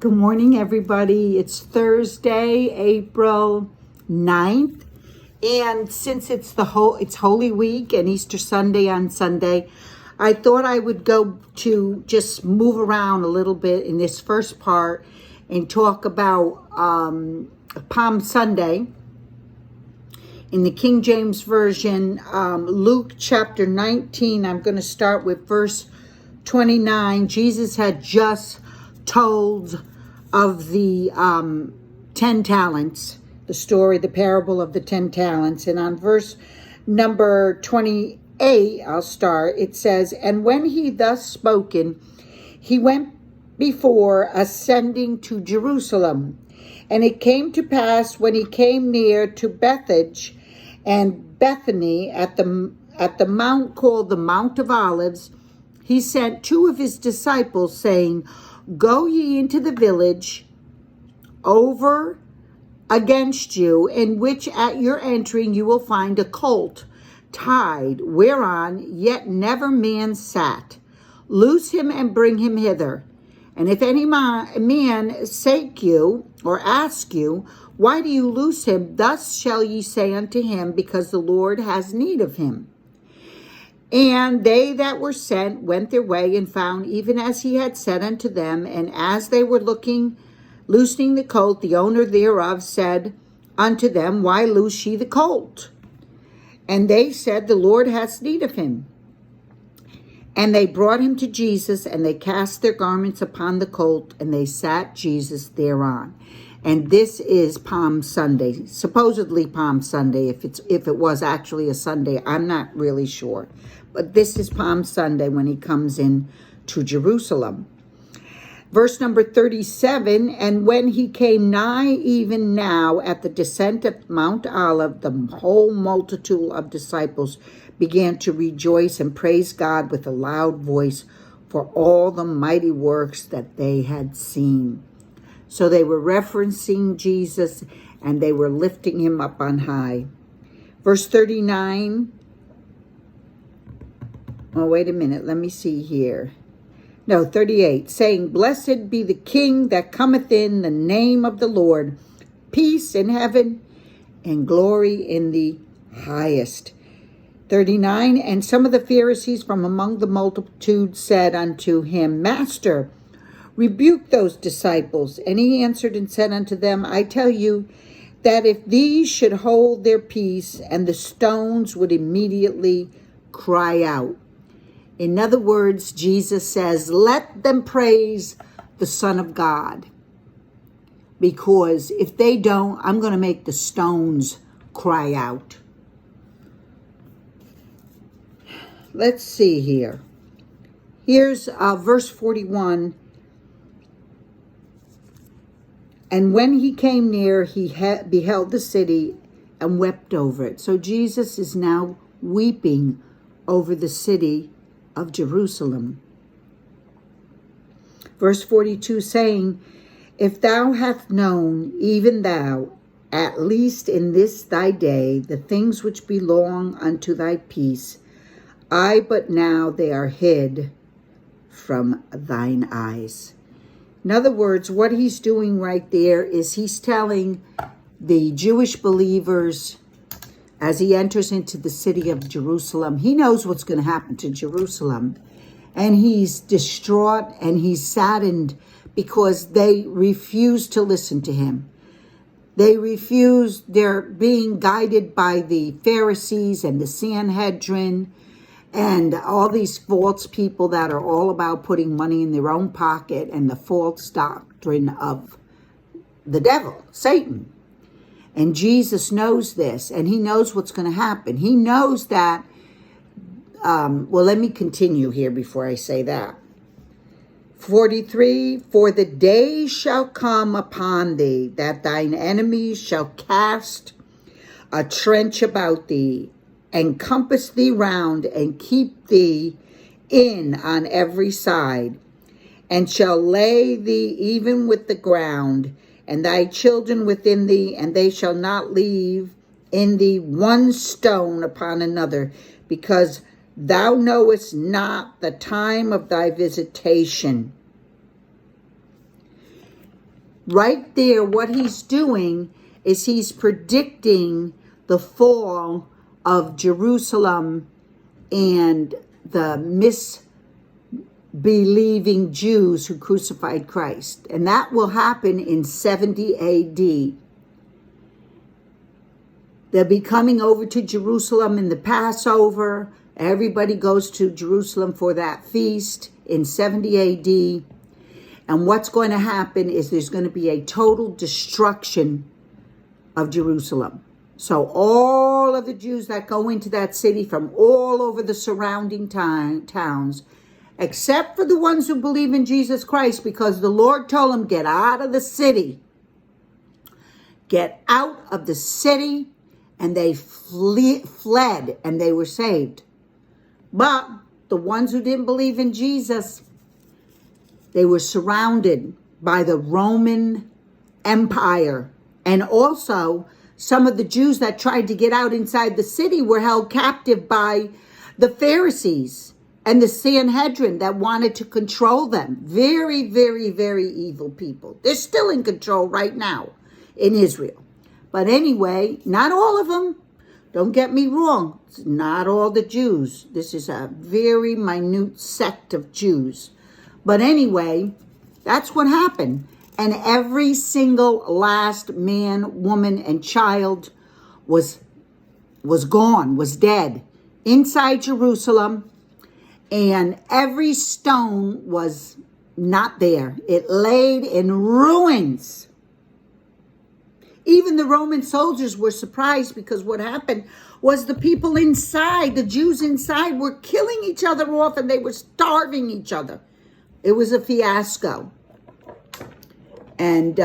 Good morning, everybody. It's Thursday, April 9th. And since it's Holy Week and Easter Sunday on Sunday, I thought I would go to just move around a little bit in this first part and talk about Palm Sunday. In the King James Version, Luke chapter 19, I'm going to start with verse 29. Jesus had just told of the 10 talents, the parable of the 10 talents. And on verse number 28, I'll start. It says, "And when he thus spoken, he went before, ascending to Jerusalem. And it came to pass, when he came near to Bethphage and Bethany at the mount called the Mount of Olives, he sent two of his disciples, saying, Go ye into the village over against you, in which at your entering you will find a colt tied, whereon yet never man sat. Loose him and bring him hither. And if any man sake you, or ask you, Why do you loose him? Thus shall ye say unto him, Because the Lord has need of him. And they that were sent went their way, and found even as he had said unto them. And as they were loosening the colt, the owner thereof said unto them, Why loose ye the colt? And they said, The Lord hath need of him. And they brought him to Jesus, and they cast their garments upon the colt, and they sat Jesus thereon." And this is Palm Sunday, supposedly Palm Sunday. If it was actually a Sunday, I'm not really sure. But this is Palm Sunday when he comes in to Jerusalem. Verse number 37, "And when he came nigh even now at the descent of Mount Olive, the whole multitude of disciples began to rejoice and praise God with a loud voice for all the mighty works that they had seen." So they were referencing Jesus, and they were lifting him up on high. Verse 39. Oh, wait a minute. Let me see here. No, 38. "Saying, Blessed be the King that cometh in the name of the Lord, peace in heaven and glory in the highest." 39. "And some of the Pharisees from among the multitude said unto him, Master, rebuke those disciples. And he answered and said unto them, I tell you that if these should hold their peace, and the stones would immediately cry out." In other words, Jesus says, let them praise the Son of God. Because if they don't, I'm going to make the stones cry out. Let's see here. Here's verse 41. "And when he came near, he beheld the city and wept over it." So Jesus is now weeping over the city of Jerusalem. Verse 42, saying, "If thou hast known, even thou, at least in this thy day, the things which belong unto thy peace, but now they are hid from thine eyes." In other words, what he's doing right there is he's telling the Jewish believers, as he enters into the city of Jerusalem, he knows what's going to happen to Jerusalem. And he's distraught and he's saddened because they refuse to listen to him. They're being guided by the Pharisees and the Sanhedrin and all these false people that are all about putting money in their own pocket, and the false doctrine of the devil, Satan. And Jesus knows this, and he knows what's going to happen. He knows that, let me continue here before I say that. 43, "For the day shall come upon thee, that thine enemies shall cast a trench about thee, and compass thee round, and keep thee in on every side, and shall lay thee even with the ground, and thy children within thee, and they shall not leave in thee one stone upon another, because thou knowest not the time of thy visitation." right there, what he's doing is he's predicting the fall of Jerusalem and the misbelieving Jews who crucified Christ. And that will happen in 70 AD. They'll be coming over to Jerusalem in the Passover. Everybody goes to Jerusalem for that feast in 70 AD. And what's going to happen is there's going to be a total destruction of Jerusalem. So all of the Jews that go into that city from all over the surrounding towns, except for the ones who believe in Jesus Christ, because the Lord told them, get out of the city. Get out of the city. And they fled and they were saved. But the ones who didn't believe in Jesus, they were surrounded by the Roman Empire. And also, some of the Jews that tried to get out inside the city were held captive by the Pharisees and the Sanhedrin that wanted to control them. Very, very, very evil people. They're still in control right now in Israel. But anyway, not all of them. Don't get me wrong. It's not all the Jews. This is a very minute sect of Jews. But anyway, that's what happened. And every single last man, woman, and child was gone, was dead inside Jerusalem. And every stone was not there. It laid in ruins. Even the Roman soldiers were surprised because what happened was the people inside, the Jews inside, were killing each other off and they were starving each other. It was a fiasco. And